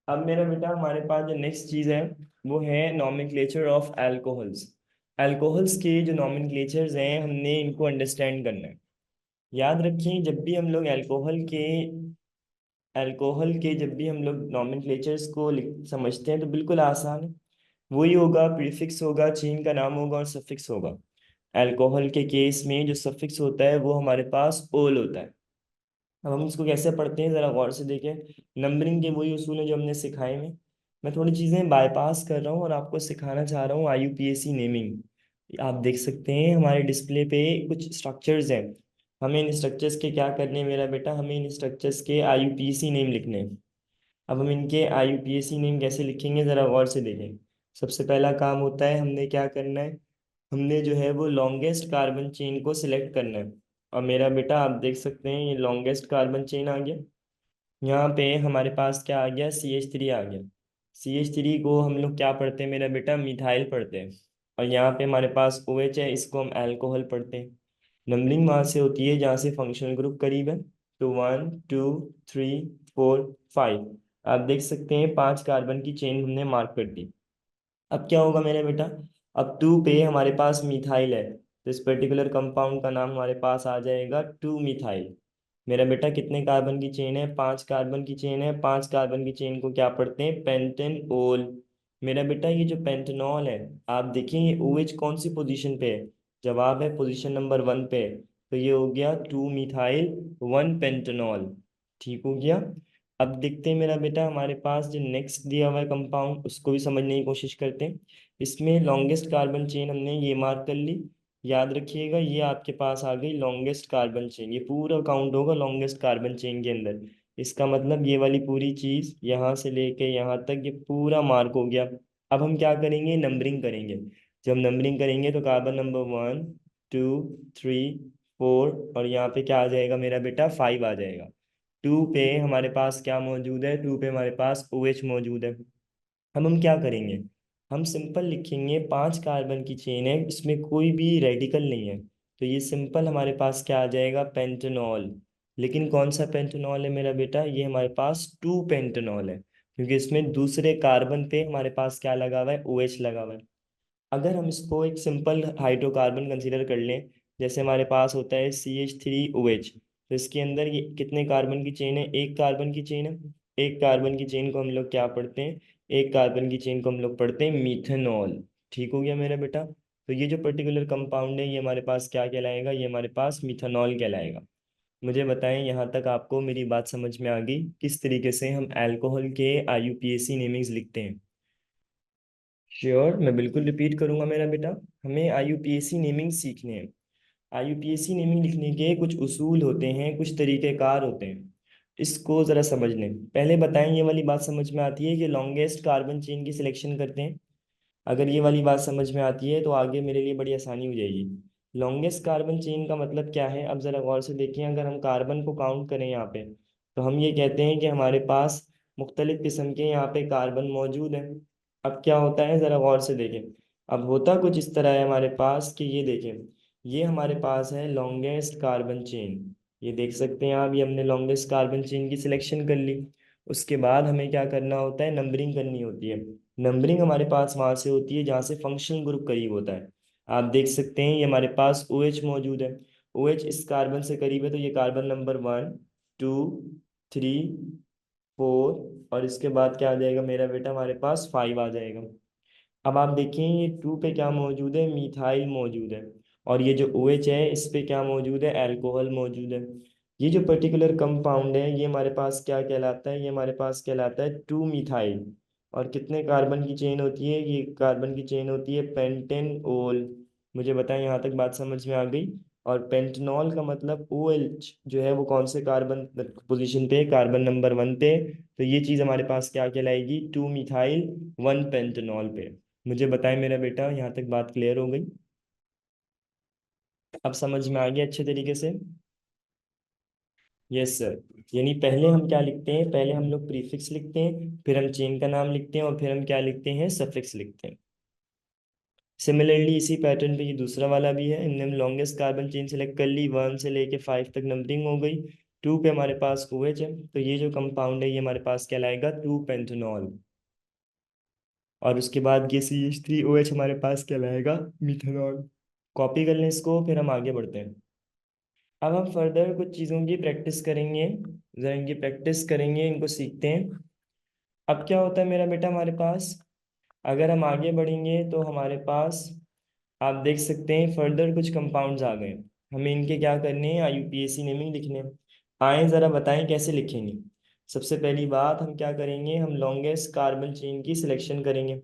अब मेरा बेटा हमारे पास जो नेक्स्ट चीज़ है वो है नॉमेनक्लेचर ऑफ अल्कोहल्स। अल्कोहल्स के जो नॉमेनक्लेचर्स हैं हमने इनको अंडरस्टैंड करना है। याद रखिए जब भी हम लोग अल्कोहल के जब भी हम लोग नॉमेनक्लेचर्स को समझते हैं तो बिल्कुल आसान है। वही होगा, प्रीफिक्स होगा, चेन का नाम होगा और सफिक्स होगा। अल्कोहल के केस में जो सफिक्स होता है वो हमारे पास ओल होता है। अब हम इसको कैसे पढ़ते हैं जरा गौर से देखें। नंबरिंग के वही उसूल हैं जो हमने सिखाए हैं। मैं थोड़ी चीजें बाईपास कर रहा हूँ और आपको सिखाना चाह रहा हूँ IUPAC नेमिंग। आप देख सकते हैं हमारे डिस्प्ले पे कुछ स्ट्रक्चर्स हैं। हमें इन स्ट्रक्चर्स के क्या करने हैं मेरा बेटा, हमें इन स्ट्रक्चर्स के IUPAC नेम लिखने हैं। अब हम इनके IUPAC नेम कैसे लिखेंगे जरा गौर से देखें। सबसे पहला काम होता है हमने क्या करना है, हमने जो है वो लॉन्गेस्ट कार्बन चेन को सिलेक्ट करना है। और मेरा बेटा आप देख सकते हैं ये लॉन्गेस्ट कार्बन चेन आ गया। यहाँ पे हमारे पास क्या आ गया, CH3 आ गया। CH3 को हम लोग क्या पढ़ते हैं मेरा बेटा, मिथाइल पढ़ते हैं। और यहाँ पे हमारे पास OH है, इसको हम अल्कोहल पढ़ते हैं। नंबरिंग वहाँ से होती है जहाँ से फंक्शनल ग्रुप करीब है। तो 1 2 3 4 5। आप देख सकते हैं 5 कार्बन की चेन हमने मार्क कर दी। अब क्या होगा मेरा बेटा, अब 2 पे हमारे पास मिथाइल है तो इस पर्टिकुलर कंपाउंड का नाम हमारे पास आ जाएगा 2 मिथाइल। मेरा बेटा कितने कार्बन की चेन है, 5 कार्बन की चेन है। 5 कार्बन की चेन को क्या पढ़ते हैं, पेंटेनॉल। मेरा बेटा ये जो पेंटेनॉल है, आप देखें ये OH कौन सी पोजीशन पे है, जवाब है पोजीशन नंबर 1 पे। तो ये हो गया 2 मिथाइल 1 पेंटेनॉल। ठीक हो गया। अब देखते हैं मेरा बेटा हमारे पास जो नेक्स्ट दिया हुआ है कंपाउंड उसको भी समझने की कोशिश करते हैं। इसमें लॉन्गेस्ट कार्बन चेन हमने ये मार्क कर ली। याद रखिएगा ये आपके पास आ गई लॉन्गेस्ट कार्बन चेन, ये पूरा काउंट होगा लॉन्गेस्ट कार्बन चेन के अंदर। इसका मतलब ये वाली पूरी चीज यहाँ से लेके यहाँ तक ये पूरा मार्क हो गया। अब हम क्या करेंगे, नंबरिंग करेंगे। जब नंबरिंग करेंगे तो कार्बन नंबर 1 2 3 4 और यहाँ पे क्या आ जाएगा मेरा बेटा, 5 आ जाएगा। 2 पे हमारे पास क्या मौजूद है, 2 पे हमारे पास OH मौजूद है। अब हम क्या करेंगे, हम सिंपल लिखेंगे 5 कार्बन की चेन है, इसमें कोई भी रेडिकल नहीं है। तो ये सिंपल हमारे पास क्या आ जाएगा, पेंटेनॉल। लेकिन कौन सा पेंटेनॉल है मेरा बेटा, ये हमारे पास 2 पेंटेनॉल है क्योंकि इसमें दूसरे कार्बन पे हमारे पास क्या लगा हुआ है, OH लगा हुआ है। अगर हम इसको एक सिंपल हाइड्रोकार्बन कंसीडर कर लें, जैसे हमारे पास होता है CH3OH, तो इसके अंदर ये कितने कार्बन की चेन है, 1 कार्बन की चेन है। 1 कार्बन की चेन को हम लोग क्या पढ़ते हैं, 1 कार्बन की चेन को हम लोग पढ़ते हैं मीथेनॉल। ठीक हो गया मेरा बेटा। तो ये जो पर्टिकुलर कंपाउंड है ये हमारे पास क्या कहलाएगा, ये हमारे पास मिथेनॉल कहलाएगा। मुझे बताएं यहाँ तक आपको मेरी बात समझ में आ गई, किस तरीके से हम अल्कोहल के IUPAC नेमिंग्स लिखते हैं। श्योर, मैं बिल्कुल रिपीट करूंगा मेरा बेटा। हमें IUPAC नेमिंग सीखने हैं। IUPAC नेमिंग लिखने के कुछ उसूल होते हैं, कुछ तरीकेकार होते हैं। इसको जरा समझ लें। पहले बताएं ये वाली बात समझ में आती है कि लॉन्गेस्ट कार्बन चेन की सिलेक्शन करते हैं। अगर ये वाली बात समझ में आती है तो आगे मेरे लिए बड़ी आसानी हो जाएगी। लॉन्गेस्ट कार्बन चेन का मतलब क्या है, अब जरा गौर से देखें। अगर हम कार्बन को काउंट करें यहाँ पे तो हम ये कहते हैं कि हमारे पास मुख्तलिफ किस्म के यहाँ पे कार्बन मौजूद हैं। अब क्या होता है जरा गौर से देखें। अब होता कुछ इस तरह है हमारे पास कि ये देखें, ये हमारे पास है लॉन्गेस्ट कार्बन चेन। ये देख सकते हैं आप, ये हमने लॉन्गेस्ट कार्बन चेन की सिलेक्शन कर ली। उसके बाद हमें क्या करना होता है, नंबरिंग करनी होती है। नंबरिंग हमारे पास वहां से होती है जहाँ से फंक्शनल ग्रुप करीब होता है। आप देख सकते हैं ये हमारे पास OH मौजूद है। OH इस कार्बन से करीब है तो ये कार्बन नंबर 1 2 3 4 और इसके बाद क्या आ जाएगा मेरा बेटा, हमारे पास 5 आ जाएगा। अब आप देखिए ये 2 पे क्या मौजूद है, मिथाइल मौजूद है। और ये जो OH है इस पे क्या मौजूद है, अल्कोहल मौजूद है। ये जो पर्टिकुलर कंपाउंड है ये हमारे पास क्या कहलाता है, ये हमारे पास कहलाता है 2 मिथाइल। और कितने कार्बन की चेन होती है, ये कार्बन की चेन होती है पेंटेनॉल। मुझे बताएं यहाँ तक बात समझ में आ गई। और पेंटेनॉल का मतलब OH जो है वो कौन से कार्बन पोजीशन पे, कार्बन नंबर 1 पे। तो ये चीज़ हमारे पास क्या कहलाएगी, 2 मिथाइल 1 पेंटेनॉल पे। मुझे बताएं मेरा बेटा यहाँ तक बात क्लियर हो गई, अब समझ में आ गया अच्छे तरीके से। Yes sir. यानी पहले हम क्या लिखते हैं, पहले हम लोग प्रीफिक्स लिखते हैं, फिर हम चेन का नाम लिखते हैं और फिर हम क्या लिखते हैं, सफिक्स लिखते हैं। सिमिलरली इसी पैटर्न पे ये दूसरा वाला भी है। हमने लॉन्गेस्ट कार्बन चेन सेलेक्ट कर ली, 1 से लेके 5 तक नंबरिंग हो गई। टू पे हमारे पास OH है, तो ये जो कंपाउंड है ये हमारे पास कहलाएगा 2 पेंटेनॉल। और उसके बाद ये CH3OH हमारे पास कहलाएगा मिथेनॉल। कॉपी कर लें इसको, फिर हम आगे बढ़ते हैं। अब हम फर्दर कुछ चीज़ों की प्रैक्टिस करेंगे, जरा इनकी प्रैक्टिस करेंगे, इनको सीखते हैं। अब क्या होता है मेरा बेटा हमारे पास, अगर हम आगे बढ़ेंगे तो हमारे पास आप देख सकते हैं फर्दर कुछ कंपाउंड्स आ गए। हमें इनके क्या करने हैं, IUPAC नेमिंग लिखने हैं। आए ज़रा बताएं कैसे लिखेंगे। सबसे पहली बात हम क्या करेंगे, हम लॉन्गेस्ट कार्बन चेन की सिलेक्शन करेंगे।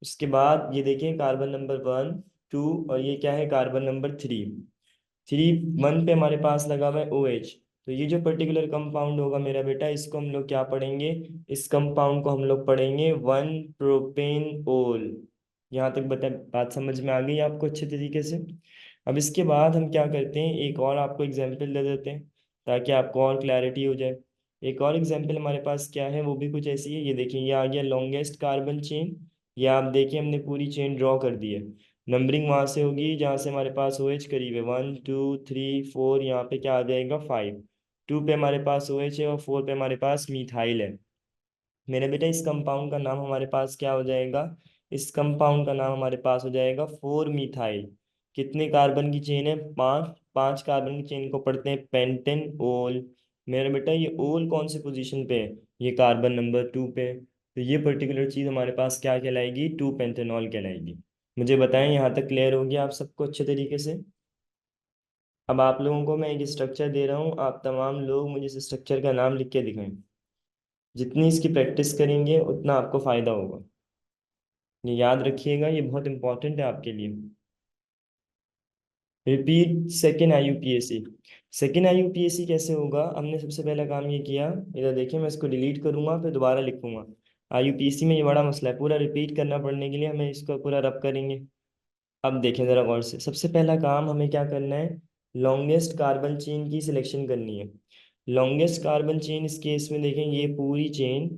उसके बाद ये देखिए कार्बन नंबर 1 2, और ये क्या है कार्बन नंबर 3 1 पे हमारे पास लगा हुआ है OH। तो ये जो पर्टिकुलर कंपाउंड होगा मेरा बेटा, इसको हम लोग क्या पढ़ेंगे, इस कंपाउंड को हम लोग पढ़ेंगे 1 प्रोपेनोल। यहाँ तक बता बात समझ में आ गई आपको अच्छे तरीके से। अब इसके बाद हम क्या करते हैं, एक और आपको एग्जाम्पल दे देते हैं ताकि आपको और क्लैरिटी हो जाए। एक और एग्जाम्पल हमारे पास क्या है, वो भी कुछ ऐसी है। ये देखिए ये आ गया लॉन्गेस्ट कार्बन चेन। ये आप देखिए हमने पूरी चेन ड्रॉ कर दी है। नंबरिंग वहां से होगी जहां से हमारे पास OH करीब है, 1 2 3 4, यहाँ पे क्या आ जाएगा 5। 2 पे हमारे पास OH है और 4 पे हमारे पास मिथाइल है। मेरे बेटा इस कंपाउंड का नाम हमारे पास क्या हो जाएगा, इस कंपाउंड का नाम हमारे पास हो जाएगा 4 मिथाइल। कितने कार्बन की चेन है, 5। 5 कार्बन की चेन को पढ़ते हैं पेंटेन ओल। मेरा बेटा ये ओल कौन सी पोजीशन पे है, ये कार्बन नंबर 2 पे है। तो ये पर्टिकुलर चीज हमारे पास क्या कहलाएगी, 2 पेंटेनॉल कहलाएगी। मुझे बताएं यहाँ तक क्लियर हो गया आप सबको अच्छे तरीके से। अब आप लोगों को मैं एक स्ट्रक्चर दे रहा हूँ, आप तमाम लोग मुझे इस स्ट्रक्चर का नाम लिख के दिखाएं। जितनी इसकी प्रैक्टिस करेंगे उतना आपको फायदा होगा। ये याद रखिएगा, ये बहुत इंपॉर्टेंट है आपके लिए। Repeat second IUPAC। Second IUPAC कैसे होगा, हमने सबसे पहला काम ये किया, इधर देखिए मैं इसको डिलीट करूंगा फिर दोबारा लिखूंगा। IUPAC में ये बड़ा मसला है, पूरा रिपीट करना पड़ने के लिए हमें इसको पूरा रब करेंगे। अब देखें जरा गौर से, सबसे पहला काम हमें क्या करना है, लॉन्गेस्ट कार्बन चेन की सिलेक्शन करनी है। लॉन्गेस्ट कार्बन चेन इस केस में देखें ये पूरी चेन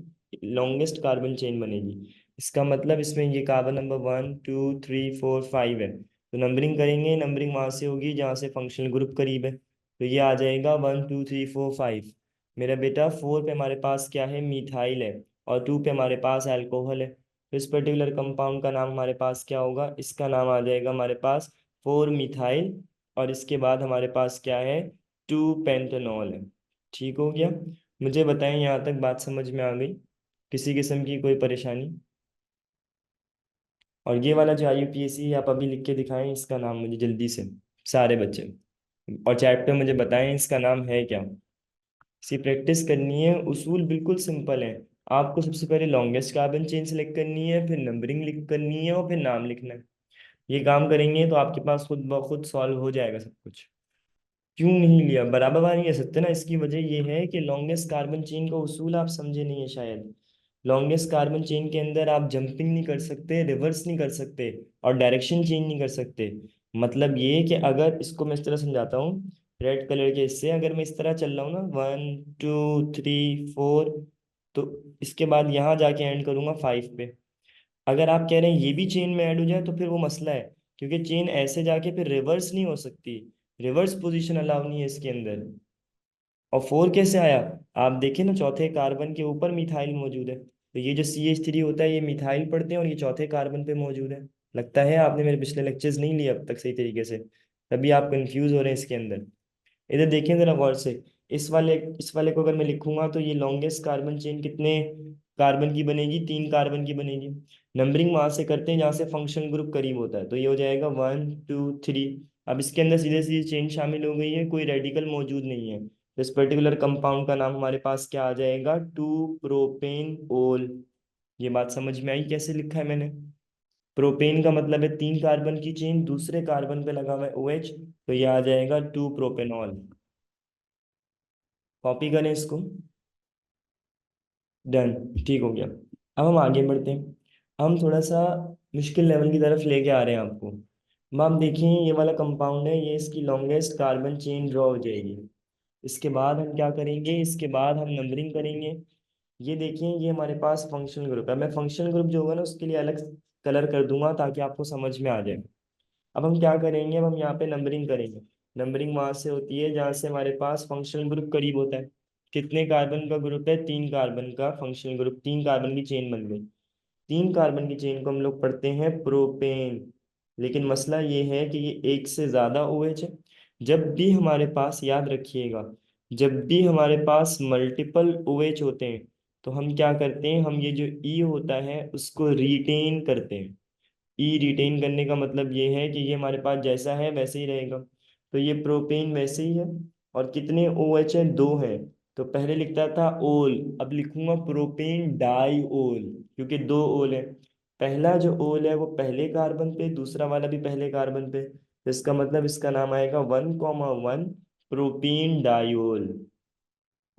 लॉन्गेस्ट कार्बन चेन बनेगी। इसका मतलब इसमें ये कार्बन नंबर 1 2 3 4 5 है, तो नंबरिंग करेंगे, नंबरिंग वहां से होगी जहाँ से फंक्शनल ग्रुप करीब है। तो ये आ जाएगा 1 2 3 4 5। मेरा बेटा 4 पे हमारे पास क्या है, मिथाइल है, और 2 पे हमारे पास अल्कोहल है। तो इस पर्टिकुलर कंपाउंड का नाम हमारे पास क्या होगा, इसका नाम आ जाएगा हमारे पास 4 मिथाइल। और इसके बाद हमारे पास क्या है, 2 पेंटेनॉल है। ठीक हो गया। मुझे बताएं यहाँ तक बात समझ में आ गई, किसी किस्म की कोई परेशानी। और ये वाला जो IUPAC आप अभी लिख के दिखाएं इसका नाम मुझे जल्दी से, सारे बच्चे। और चैट पे मुझे बताएं इसका नाम है क्या। इसी प्रैक्टिस करनी है, उसूल बिल्कुल सिंपल है। आपको सबसे पहले लॉन्गेस्ट कार्बन चेन सेलेक्ट करनी है, फिर नंबरिंग लिख करनी है और फिर नाम लिखना है। ये काम करेंगे तो आपके पास खुद ब खुद सॉल्व हो जाएगा सब कुछ। क्यों नहीं लिया, बराबर बार नहीं ले सकते ना, इसकी वजह ये है कि लॉन्गेस्ट कार्बन चेन का उसूल आप समझे नहीं है शायद। लॉन्गेस्ट कार्बन चेन के अंदर आप जंपिंग नहीं कर सकते, रिवर्स नहीं कर सकते, और डायरेक्शन चेंज नहीं कर सकते। मतलब ये कि अगर इसको मैं इस तरह समझाता हूँ, रेड कलर के इससे अगर मैं इस तरह चल रहा हूँ ना 1 2 3 4, तो इसके बाद यहाँ जाके एंड करूंगा 5 पे। अगर आप कह रहे हैं ये भी चेन में ऐड हो जाए तो फिर वो मसला है, क्योंकि चेन ऐसे जाके फिर रिवर्स नहीं हो सकती। रिवर्स पोजीशन अलाउ नहीं है इसके अंदर। और 4 कैसे आया, आप देखिए ना चौथे कार्बन के ऊपर मिथाइल मौजूद है, तो ये जो CH3 होता है ये मिथाइल पढ़ते हैं और ये चौथे कार्बन पे मौजूद है। लगता है आपने मेरे पिछले लेक्चर्स नहीं लिए अब तक सही तरीके से, तभी आप कंफ्यूज हो रहे हैं इसके अंदर। इधर देखें जरा गौर से, इस वाले को अगर मैं लिखूंगा तो ये लॉन्गेस्ट कार्बन चेन कितने कार्बन की बनेगी, 3 कार्बन की बनेगी। नंबरिंग वहां से करते हैं जहाँ से फंक्शनल ग्रुप करीब होता है, तो ये हो जाएगा 1 2 3। अब इसके अंदर सीधे सीधे चेन शामिल हो गई है, कोई रेडिकल मौजूद नहीं है, तो इस पर्टिकुलर कंपाउंड का नाम हमारे पास क्या आ जाएगा, 2 प्रोपेन ओल। ये बात समझ में आई कैसे लिखा है मैंने। प्रोपेन का मतलब है 3 कार्बन की चेन, दूसरे कार्बन पे लगा हुआ है OH, तो ये आ जाएगा 2 प्रोपेनॉल। कॉपी करें इसको, डन, ठीक हो गया। अब हम आगे बढ़ते हैं, हम थोड़ा सा मुश्किल लेवल की तरफ लेके आ रहे हैं आपको। अब आप देखिए ये वाला कंपाउंड है, ये इसकी लॉन्गेस्ट कार्बन चेन ड्रॉ हो जाएगी। इसके बाद हम क्या करेंगे, इसके बाद हम नंबरिंग करेंगे। ये देखिए ये हमारे पास फंक्शनल ग्रुप है, मैं फंक्शनल ग्रुप जो होगा ना उसके लिए अलग कलर कर दूंगा ताकि आपको समझ में आ जाए। अब हम क्या करेंगे, अब हम यहाँ पे नंबरिंग करेंगे। नंबरिंग वहां से होती है जहां से हमारे पास फंक्शनल ग्रुप करीब होता है। कितने कार्बन का ग्रुप है? 3 कार्बन का फंक्शनल ग्रुप, 3 कार्बन की चेन बन गई। 3 कार्बन की चेन को हम लोग पढ़ते हैं प्रोपेन। लेकिन मसला ये है कि ये एक से ज्यादा OH है। जब भी हमारे पास, याद रखिएगा, जब भी हमारे पास मल्टीपल OH होते हैं तो हम क्या करते हैं, हम ये जो ई होता है उसको रिटेन करते हैं। ई रिटेन करने का मतलब ये है कि ये हमारे पास जैसा है वैसे ही रहेगा। तो ये प्रोपेन वैसे ही है। और कितने OH है? 2 है। तो पहले लिखता था ओल, अब लिखूंगा प्रोपेन डाई ओल, क्योंकि 2 ओल है। पहला जो ओल है वो पहले कार्बन पे, दूसरा वाला भी पहले कार्बन पे, तो इसका मतलब इसका नाम आएगा 1,1 प्रोपेन डाइओल।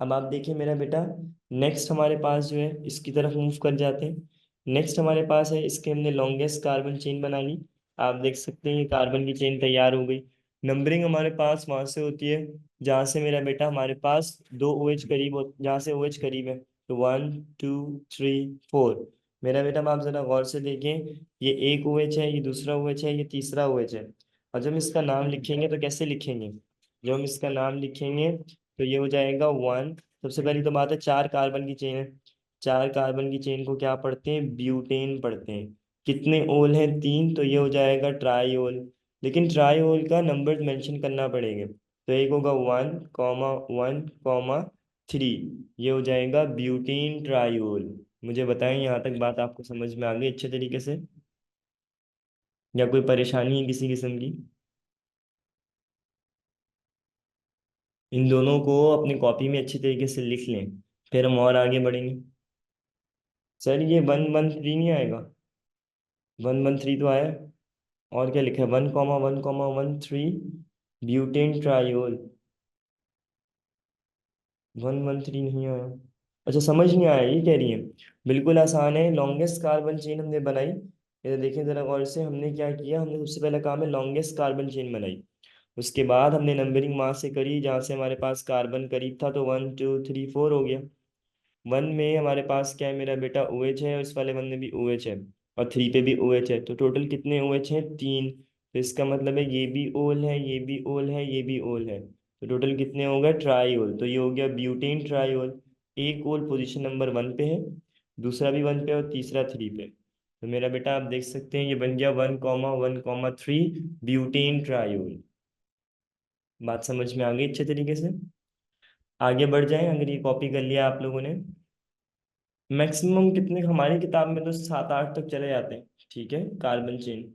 अब आप देखिए मेरा बेटा, नेक्स्ट हमारे पास जो है इसकी तरफ मूव कर जाते हैं। नेक्स्ट हमारे पास है, इसके हमने लॉन्गेस्ट कार्बन चेन बना ली। आप देख सकते हैं ये कार्बन की चेन तैयार हो गई। नंबरिंग हमारे पास वहां से होती है जहाँ से मेरा बेटा हमारे पास 2 OH करीब हो, जहाँ से OH करीब है। तो 1 2 3 4। मेरा बेटा अब आप जरा गौर से देखें, ये एक OH है, ये दूसरा OH है, ये तीसरा OH है। और जब हम इसका नाम लिखेंगे तो कैसे लिखेंगे? जब हम इसका नाम लिखेंगे तो ये हो जाएगा 1। सबसे पहली तो बात है 4 कार्बन की चेन है। 4 कार्बन की चेन को क्या पढ़ते हैं? ब्यूटेन पढ़ते हैं। कितने ओल हैं? 3, तो ये हो जाएगा ट्राईओल। लेकिन ट्राईओल का नंबर मेंशन करना पड़ेगा। तो एक होगा 1,1,3, ये हो जाएगा ब्यूटेन ट्राईओल। मुझे बताएं यहाँ तक बात आपको समझ में आ गई अच्छे तरीके से, या कोई परेशानी है किसी किस्म की? इन दोनों को अपनी कॉपी में अच्छी तरीके से लिख लें, फिर हम और आगे बढ़ेंगे। सर ये 1,1,3 नहीं आएगा? 1,1,3 तो आया है। और क्या लिखा है? 1,1,1,3 ब्यूटेन ट्रायोल। 1,1,3 नहीं आया। अच्छा, समझ नहीं आया ये कह रही है। बिल्कुल आसान है, लॉन्गेस्ट कार्बन चेन हमने बनाई। ये देखें जरा गौर से, हमने क्या किया, हमने सबसे पहला काम है लॉन्गेस्ट कार्बन चेन बनाई। उसके बाद हमने नंबरिंग वहां से करी जहाँ से हमारे पास कार्बन करीब था, तो 1 2 3 4 हो गया। 1 में हमारे पास क्या है मेरा बेटा? OH है, और इस वाले 1 में भी OH है, और 3 पे भी OH है। तो टोटल कितने OH हैं? 3। तो इसका मतलब है ये भी ओल है, ये भी ओल है, ये भी ओल है। तो टोटल कितने हो गए? ट्राईओल। तो ये हो गया ब्यूटेन ट्राईओल। एक ओल पोजीशन नंबर 1 पे है, दूसरा भी 1 पे, और तीसरा 3 पे। तो मेरा बेटा आप देख सकते हैं ये बन गया 1,1,3 ब्यूटेन ट्राईओल। बात समझ में आ गई अच्छे तरीके से? आगे बढ़ जाएं, अगर ये कॉपी कर लिया आप लोगों ने। मैक्सिमम कितने, हमारी किताब में तो 7 8 तक चले जाते हैं, ठीक है, कार्बन चेन।